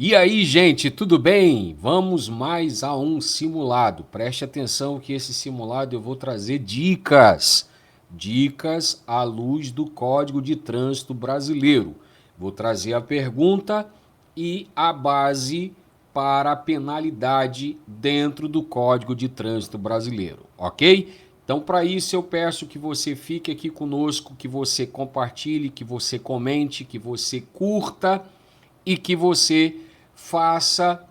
E aí, gente, tudo bem? Vamos mais a um simulado. Preste atenção que esse simulado eu vou trazer dicas. Dicas à luz do Código de Trânsito Brasileiro. Vou trazer a pergunta e a base para a penalidade dentro do Código de Trânsito Brasileiro, ok? Então, para isso, eu peço que você fique aqui conosco, que você compartilhe, que você comente, que você curta e que você faça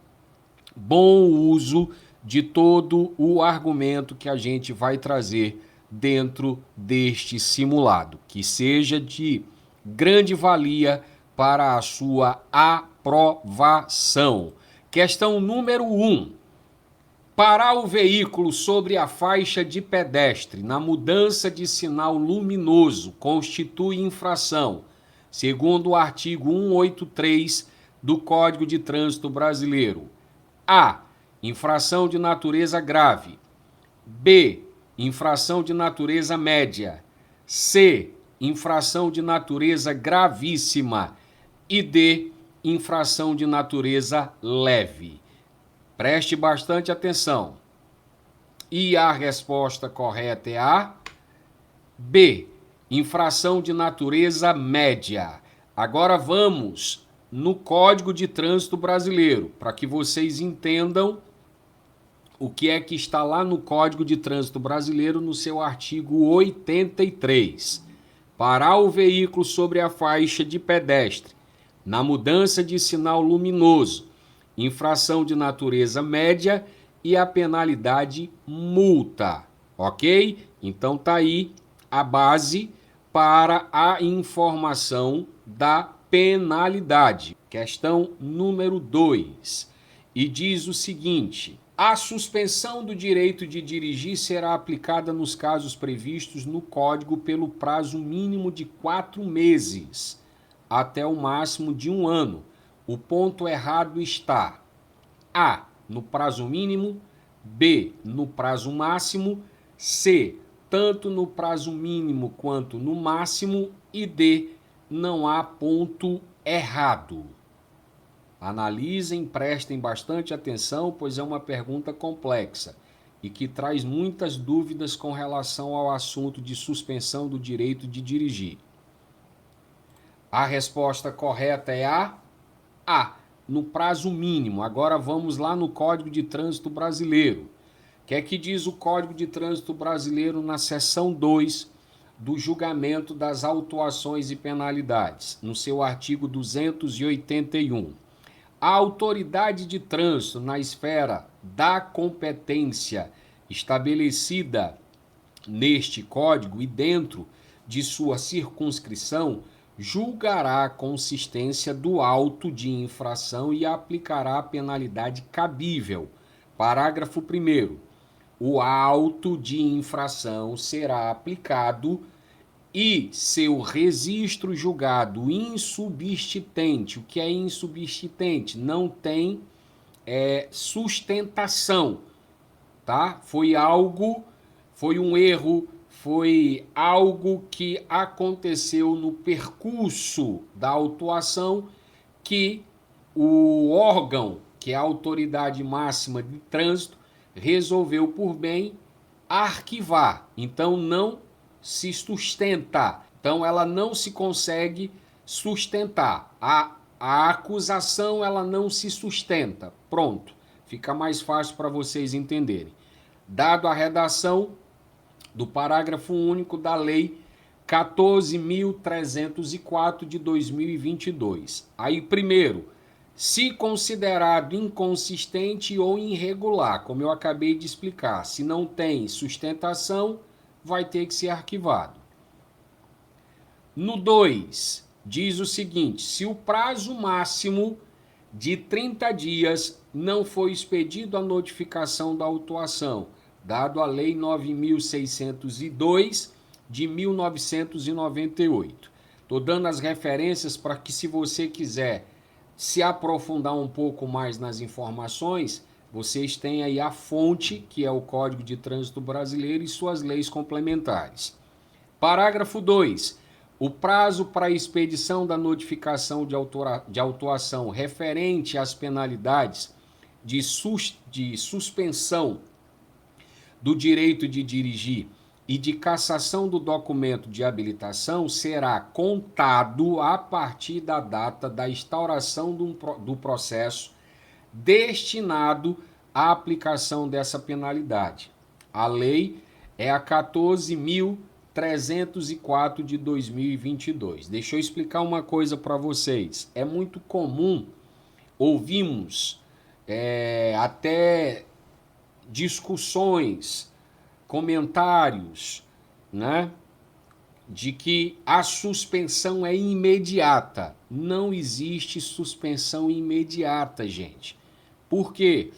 bom uso de todo o argumento que a gente vai trazer dentro deste simulado, que seja de grande valia para a sua aprovação. Questão número 1. Parar o veículo sobre a faixa de pedestre na mudança de sinal luminoso constitui infração, segundo o artigo 183 do Código de Trânsito Brasileiro. A. Infração de natureza grave. B. Infração de natureza média. C. Infração de natureza gravíssima. E D. Infração de natureza leve. Preste bastante atenção. E a resposta correta é a B. Infração de natureza média. Agora vamos no Código de Trânsito Brasileiro, para que vocês entendam o que é que está lá no Código de Trânsito Brasileiro, no seu artigo 83. Parar o veículo sobre a faixa de pedestre, na mudança de sinal luminoso, infração de natureza média e a penalidade multa, ok? Então tá aí a base para a informação da penalidade. Questão número 2. E diz o seguinte: a suspensão do direito de dirigir será aplicada nos casos previstos no Código pelo prazo mínimo de 4 meses, até o máximo de 1 ano. O ponto errado está: A, no prazo mínimo, B, no prazo máximo, C, tanto no prazo mínimo quanto no máximo, e D, não há ponto errado. Analisem, prestem bastante atenção, pois é uma pergunta complexa e que traz muitas dúvidas com relação ao assunto de suspensão do direito de dirigir. A resposta correta é A, no prazo mínimo. Agora vamos lá no Código de Trânsito Brasileiro. O que é que diz o Código de Trânsito Brasileiro na seção 2 do julgamento das autuações e penalidades, no seu artigo 281? A autoridade de trânsito na esfera da competência estabelecida neste Código e dentro de sua circunscrição julgará a consistência do auto de infração e aplicará a penalidade cabível. Parágrafo 1º. O auto de infração será aplicado e seu registro julgado insubsistente. O que é insubsistente? Não tem sustentação, tá? Foi um erro, foi algo que aconteceu no percurso da autuação que o órgão, que é a autoridade máxima de trânsito, resolveu por bem arquivar. Então não se sustenta. Então ela não se consegue sustentar. A acusação ela não se sustenta. Pronto. Fica mais fácil para vocês entenderem. Dado a redação do parágrafo único da Lei 14.304 de 2022. Aí, primeiro, se considerado inconsistente ou irregular, como eu acabei de explicar, se não tem sustentação, vai ter que ser arquivado. No 2, diz o seguinte: se o prazo máximo de 30 dias não foi expedido a notificação da autuação, dado a Lei 9.602 de 1998. Estou dando as referências para que, se você quiser se aprofundar um pouco mais nas informações, vocês têm aí a fonte, que é o Código de Trânsito Brasileiro e suas leis complementares. Parágrafo 2. O prazo para a expedição da notificação de autuação referente às penalidades de suspensão do direito de dirigir e de cassação do documento de habilitação será contado a partir da data da instauração do processo destinado à aplicação dessa penalidade. A lei é a 14.304 de 2022. Deixa eu explicar uma coisa para vocês. É muito comum ouvirmos até discussões, comentários, né, de que a suspensão é imediata. Não existe suspensão imediata, gente. Por quê?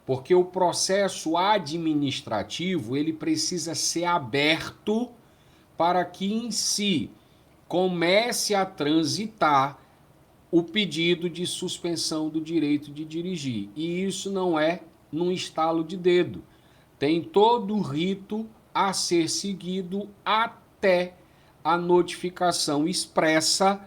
Porque o processo administrativo ele precisa ser aberto para que em si comece a transitar o pedido de suspensão do direito de dirigir. E isso não é num estalo de dedo. Tem todo o rito a ser seguido até a notificação expressa,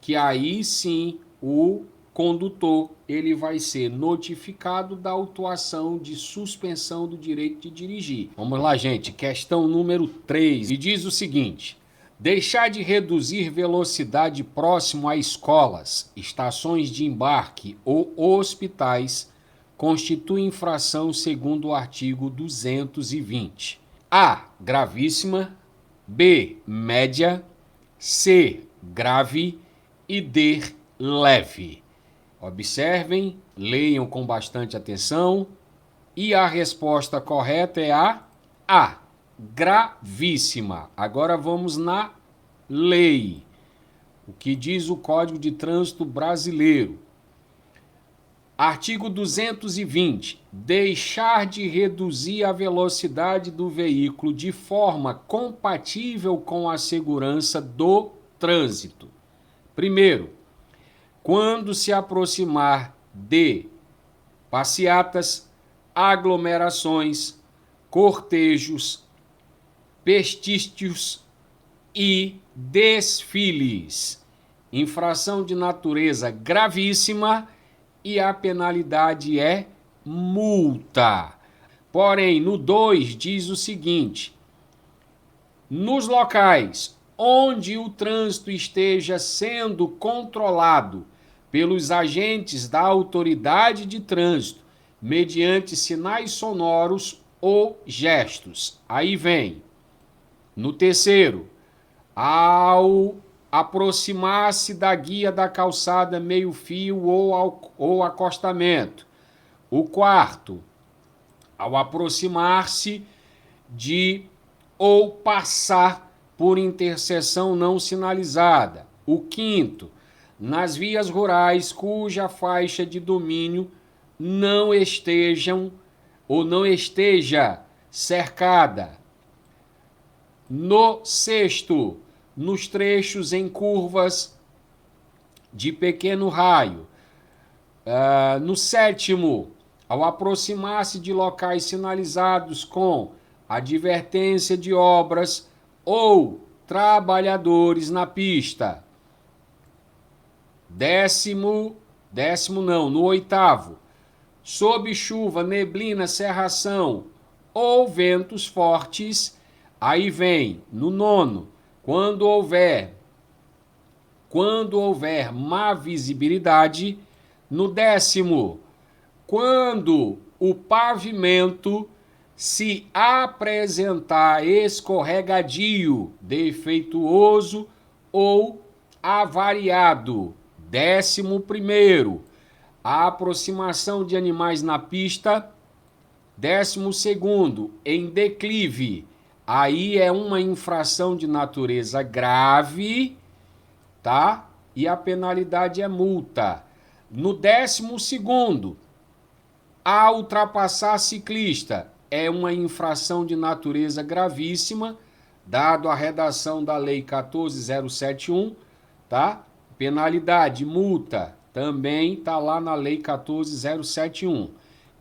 que aí sim o condutor ele vai ser notificado da autuação de suspensão do direito de dirigir. Vamos lá, gente. Questão número 3. E diz o seguinte: deixar de reduzir velocidade próximo a escolas, estações de embarque ou hospitais constitui infração segundo o artigo 220. A. Gravíssima. B. Média. C. Grave. E D. Leve. Observem, leiam com bastante atenção. E a resposta correta é a A. Gravíssima. Agora vamos na lei. O que diz o Código de Trânsito Brasileiro? Artigo 220. Deixar de reduzir a velocidade do veículo de forma compatível com a segurança do trânsito. Primeiro, quando se aproximar de passeatas, aglomerações, cortejos, pestícios e desfiles. Infração de natureza gravíssima e a penalidade é multa. Porém, no 2 diz o seguinte: nos locais onde o trânsito esteja sendo controlado pelos agentes da autoridade de trânsito, mediante sinais sonoros ou gestos. Aí vem. No terceiro, ao aproximar-se da guia da calçada meio-fio ou acostamento. O quarto, ao aproximar-se de ou passar por interseção não sinalizada. O quinto, nas vias rurais cuja faixa de domínio não esteja cercada. No sexto, nos trechos em curvas de pequeno raio. No sétimo, ao aproximar-se de locais sinalizados com advertência de obras ou trabalhadores na pista. No oitavo, sob chuva, neblina, cerração ou ventos fortes. Aí vem, no nono, quando houver má visibilidade. No décimo, quando o pavimento se apresentar escorregadio, defeituoso ou avariado. 11º, a aproximação de animais na pista. 12º, em declive. Aí é uma infração de natureza grave, tá? E a penalidade é multa. No 12º, a ultrapassar ciclista é uma infração de natureza gravíssima, dado a redação da Lei 14.071, tá? Penalidade, multa, também tá lá na Lei 14.071.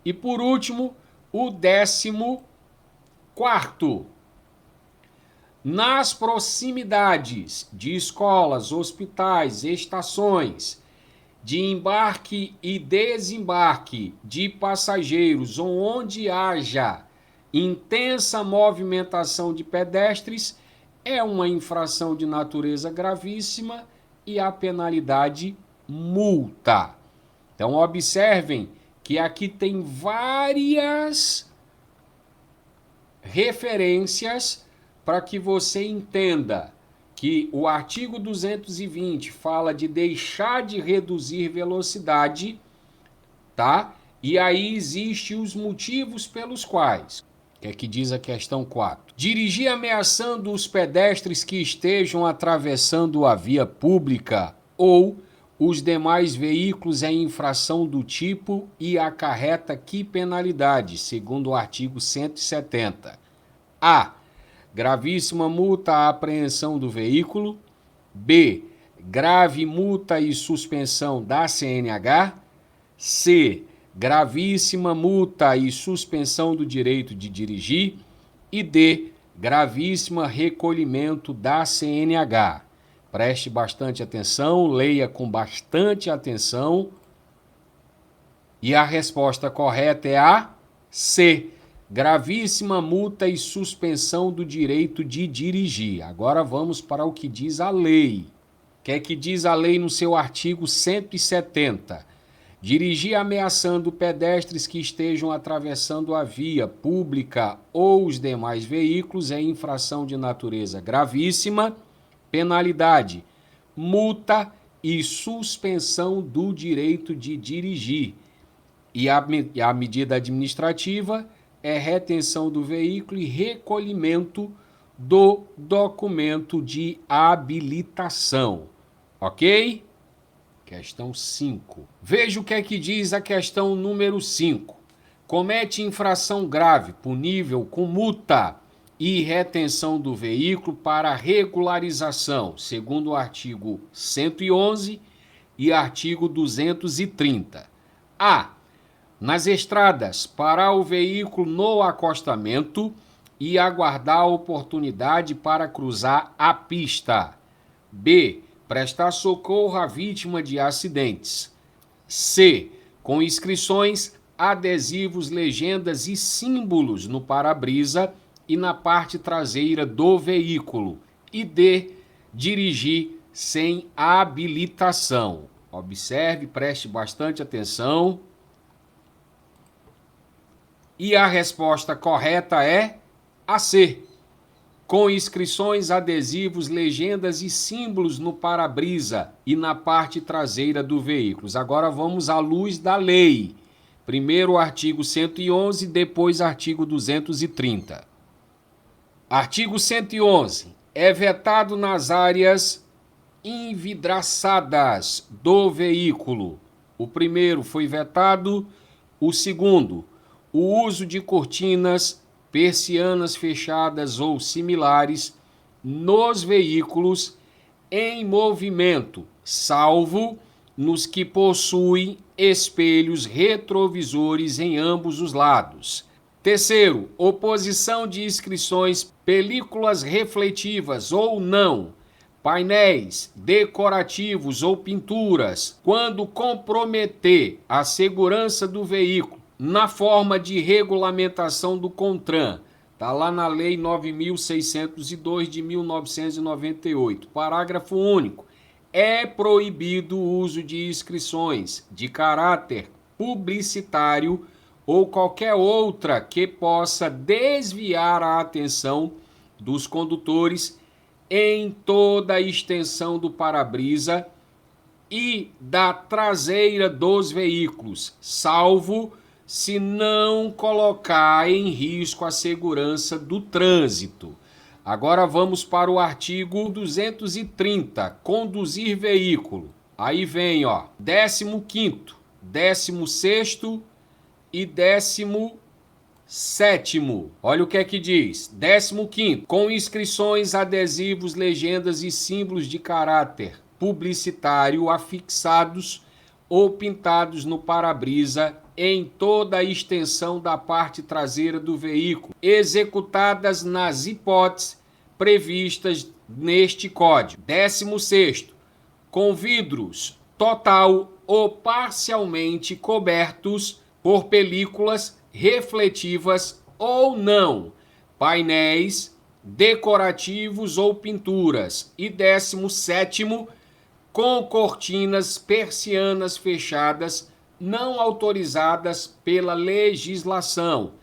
E por último, o 14º, nas proximidades de escolas, hospitais, estações, de embarque e desembarque de passageiros, ou onde haja intensa movimentação de pedestres, é uma infração de natureza gravíssima e a penalidade multa. Então, observem que aqui tem várias referências para que você entenda que o artigo 220 fala de deixar de reduzir velocidade, tá? E aí existem os motivos pelos quais. O que é que diz a questão 4? Dirigir ameaçando os pedestres que estejam atravessando a via pública ou os demais veículos é infração do tipo e acarreta que penalidade, segundo o artigo 170. A. Gravíssima multa à apreensão do veículo. B. Grave multa e suspensão da CNH. C. Gravíssima multa e suspensão do direito de dirigir. E D. Gravíssima recolhimento da CNH. Preste bastante atenção, leia com bastante atenção. E a resposta correta é a C. Gravíssima multa e suspensão do direito de dirigir. Agora vamos para o que diz a lei. O que é que diz a lei no seu artigo 170? Dirigir ameaçando pedestres que estejam atravessando a via pública ou os demais veículos é infração de natureza gravíssima, penalidade, multa e suspensão do direito de dirigir. E a medida administrativa é retenção do veículo e recolhimento do documento de habilitação. Ok? Questão 5. Veja o que é que diz a questão número 5. Comete infração grave, punível com multa e retenção do veículo para regularização, segundo o artigo 111 e artigo 230. A. Nas estradas, parar o veículo no acostamento e aguardar a oportunidade para cruzar a pista. B. Prestar socorro à vítima de acidentes. C. Com inscrições, adesivos, legendas e símbolos no para-brisa e na parte traseira do veículo. E D. Dirigir sem habilitação. Observe, preste bastante atenção. E a resposta correta é a C. Com inscrições, adesivos, legendas e símbolos no para-brisa e na parte traseira do veículo. Agora vamos à luz da lei. Primeiro o artigo 111, depois artigo 230. Artigo 111. É vetado nas áreas envidraçadas do veículo. O primeiro foi vetado. O segundo, o uso de cortinas, persianas fechadas ou similares nos veículos em movimento, salvo nos que possuem espelhos retrovisores em ambos os lados. Terceiro, oposição de inscrições, películas refletivas ou não, painéis decorativos ou pinturas, quando comprometer a segurança do veículo, na forma de regulamentação do CONTRAN. Está lá na Lei 9.602 de 1998. Parágrafo único. É proibido o uso de inscrições de caráter publicitário ou qualquer outra que possa desviar a atenção dos condutores em toda a extensão do para-brisa e da traseira dos veículos, salvo se não colocar em risco a segurança do trânsito. Agora vamos para o artigo 230, conduzir veículo. Aí vem, 15º, 16º e 17º. Olha o que é que diz. 15º, com inscrições, adesivos, legendas e símbolos de caráter publicitário afixados ou pintados no para-brisa em toda a extensão da parte traseira do veículo, executadas nas hipóteses previstas neste Código. 16º, com vidros total ou parcialmente cobertos por películas refletivas ou não, painéis decorativos ou pinturas. E 17º, com cortinas persianas fechadas não autorizadas pela legislação.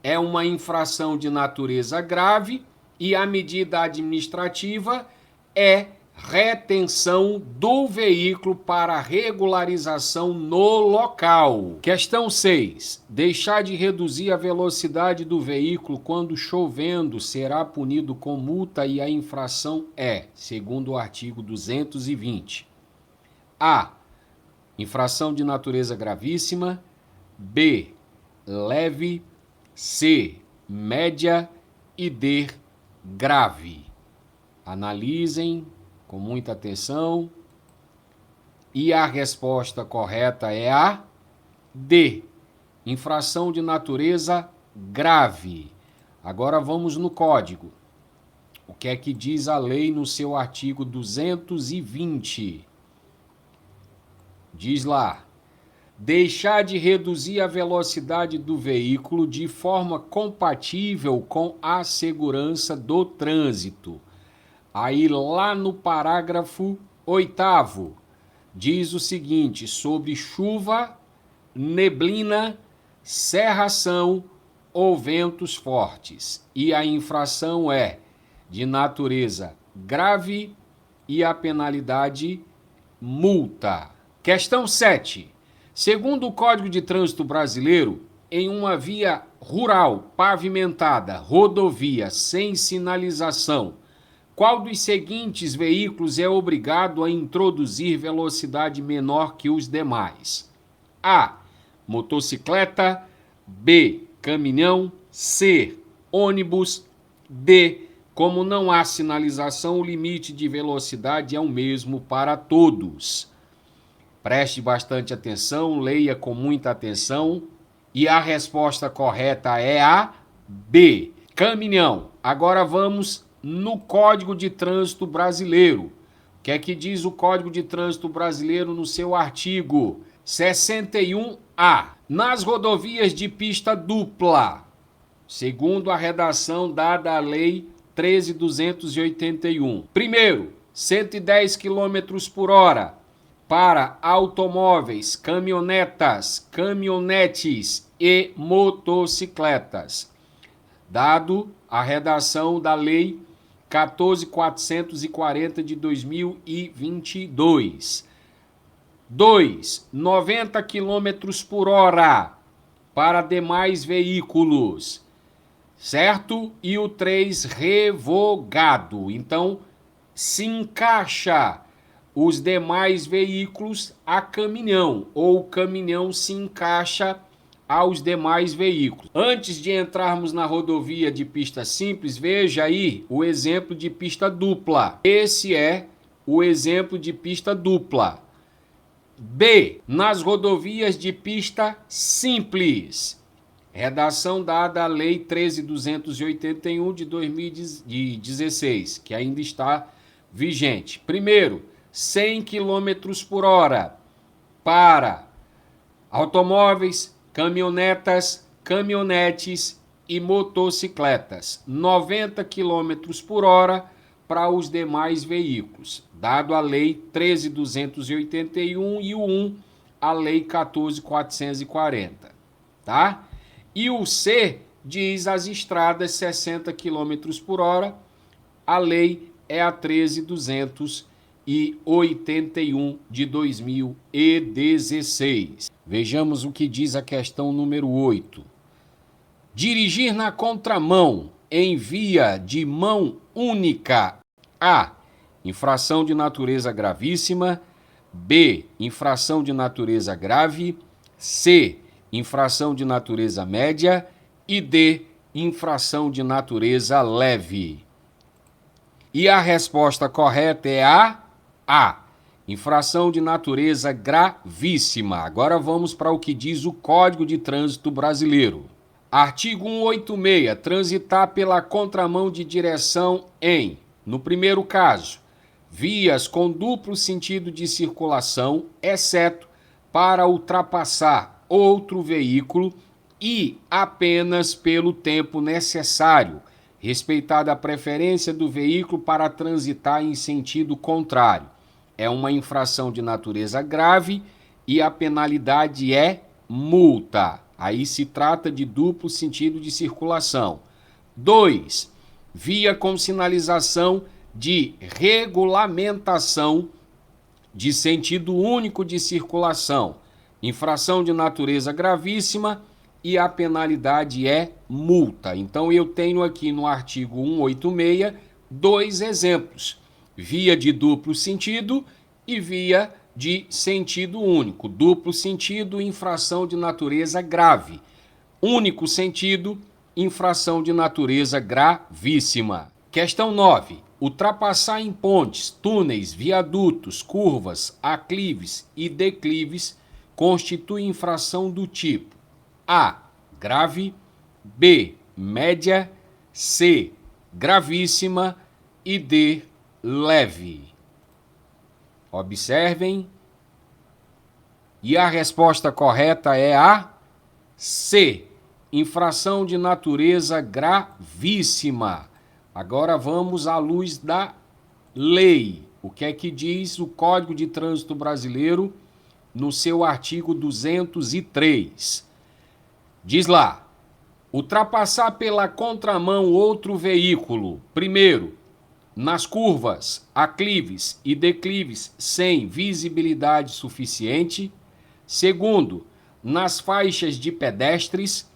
É uma infração de natureza grave e a medida administrativa é retenção do veículo para regularização no local. Questão 6. Deixar de reduzir a velocidade do veículo quando chovendo será punido com multa e a infração é, segundo o artigo 220. A. Infração de natureza gravíssima. B. Leve. C. Média. E D. Grave. Analisem com muita atenção. E a resposta correta é a D. Infração de natureza grave. Agora vamos no código. O que é que diz a lei no seu artigo 220? Diz lá: deixar de reduzir a velocidade do veículo de forma compatível com a segurança do trânsito. Aí lá no parágrafo 8º, diz o seguinte, sobre chuva, neblina, cerração ou ventos fortes. E a infração é de natureza grave e a penalidade multa. Questão 7. Segundo o Código de Trânsito Brasileiro, em uma via rural pavimentada, rodovia sem sinalização, qual dos seguintes veículos é obrigado a introduzir velocidade menor que os demais? A. Motocicleta. B. Caminhão. C. Ônibus. D. Como não há sinalização, o limite de velocidade é o mesmo para todos. Preste bastante atenção, leia com muita atenção. E a resposta correta é a B. Caminhão. Agora vamos no Código de Trânsito Brasileiro. O que é que diz o Código de Trânsito Brasileiro no seu artigo 61A? Nas rodovias de pista dupla, segundo a redação dada à Lei 13.281. Primeiro, 110 km por hora para automóveis, caminhonetas, caminhonetes e motocicletas, dado a redação da Lei 14.440 de 2022. 2. 90 km por hora para demais veículos, certo? E o 3, revogado. Então, se encaixa os demais veículos a caminhão, ou o caminhão se encaixa aos demais veículos. Antes de entrarmos na rodovia de pista simples, veja aí o exemplo de pista dupla. Esse é o exemplo de pista dupla. B. Nas rodovias de pista simples. Redação dada à Lei 13.281 de 2016, que ainda está vigente. Primeiro, 100 km por hora para automóveis, caminhonetas, caminhonetes e motocicletas. 90 km por hora para os demais veículos, dado a Lei 13.281 e o 1, a Lei 14.440, tá? E o C diz as estradas 60 km por hora, a lei é a 13.281 de 2016. Vejamos o que diz a questão número 8. Dirigir na contramão em via de mão única. A. Infração de natureza gravíssima. B. Infração de natureza grave. C. Infração de natureza média. E D. Infração de natureza leve. E a resposta correta é a A. Infração de natureza gravíssima. Agora vamos para o que diz o Código de Trânsito Brasileiro. Artigo 186. Transitar pela contramão de direção em, no primeiro caso, vias com duplo sentido de circulação, exceto para ultrapassar outro veículo e apenas pelo tempo necessário, respeitada a preferência do veículo para transitar em sentido contrário. É uma infração de natureza grave e a penalidade é multa. Aí se trata de duplo sentido de circulação. 2. Via com sinalização de regulamentação de sentido único de circulação. Infração de natureza gravíssima e a penalidade é multa. Então eu tenho aqui no artigo 186 dois exemplos: via de duplo sentido e via de sentido único. Duplo sentido, infração de natureza grave. Único sentido, infração de natureza gravíssima. Questão 9. Ultrapassar em pontes, túneis, viadutos, curvas, aclives e declives constitui infração do tipo: A. Grave. B. Média. C. Gravíssima. E D. Leve. Observem. E a resposta correta é a C. Infração de natureza gravíssima. Agora vamos à luz da lei. O que é que diz o Código de Trânsito Brasileiro no seu artigo 203? Diz lá: ultrapassar pela contramão outro veículo, primeiro, nas curvas, aclives e declives sem visibilidade suficiente. Segundo, nas faixas de pedestres.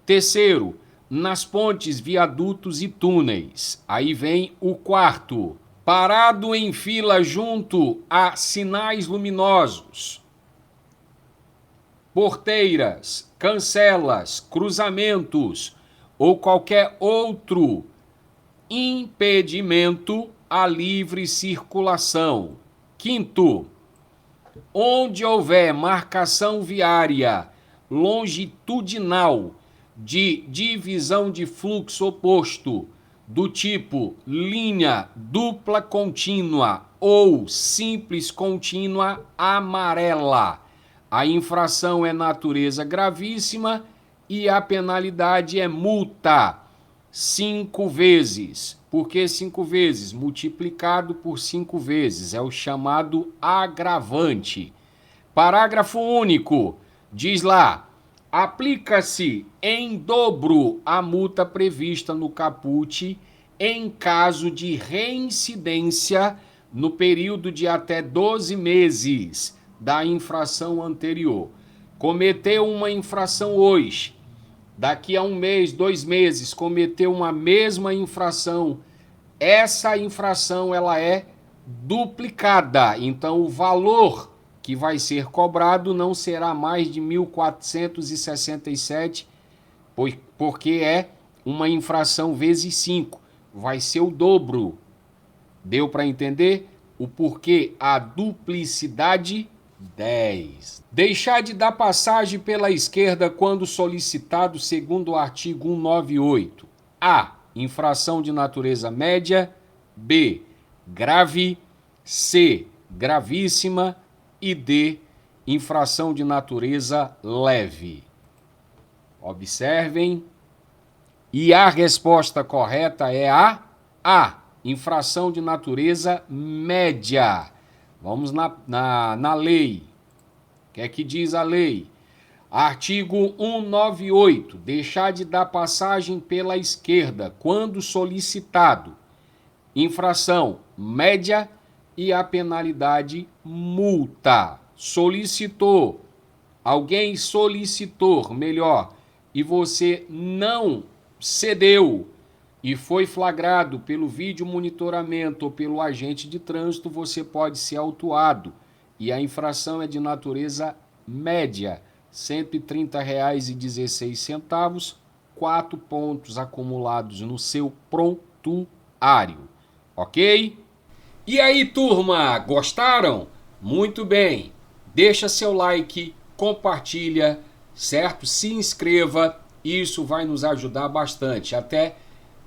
Terceiro, nas pontes, viadutos e túneis. Aí vem o quarto: parado em fila junto a sinais luminosos, porteiras, cancelas, cruzamentos ou qualquer outro impedimento à livre circulação. Quinto, onde houver marcação viária longitudinal de divisão de fluxo oposto do tipo linha dupla contínua ou simples contínua amarela, a infração é natureza gravíssima e a penalidade é multa 5 vezes. Por que 5 vezes? Multiplicado por 5 vezes. É o chamado agravante. Parágrafo único. Diz lá: aplica-se em dobro a multa prevista no caput em caso de reincidência no período de até 12 meses da infração anterior. Cometeu uma infração hoje, daqui a 1 mês, 2 meses, cometeu uma mesma infração, essa infração ela é duplicada. Então o valor que vai ser cobrado não será mais de 1.467, porque é uma infração vezes 5, vai ser o dobro. Deu para entender o porquê a duplicidade? 10. Deixar de dar passagem pela esquerda quando solicitado segundo o artigo 198. A. Infração de natureza média. B. Grave. C. Gravíssima. E D. Infração de natureza leve. Observem. E a resposta correta é a A. Infração de natureza média. Vamos na lei. O que é que diz a lei? Artigo 198. Deixar de dar passagem pela esquerda quando solicitado. Infração média e a penalidade multa. Solicitou. Alguém solicitou, melhor, e você não cedeu e foi flagrado pelo vídeo monitoramento ou pelo agente de trânsito, você pode ser autuado. E a infração é de natureza média, R$ 130,16, 4 pontos acumulados no seu prontuário. Ok? E aí, turma, gostaram? Muito bem. Deixa seu like, compartilha, certo? Se inscreva Isso vai nos ajudar bastante, até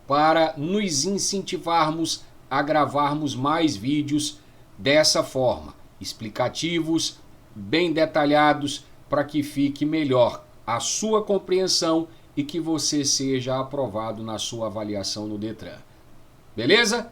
para nos incentivarmos a gravarmos mais vídeos dessa forma, explicativos, bem detalhados, para que fique melhor a sua compreensão e que você seja aprovado na sua avaliação no Detran. Beleza?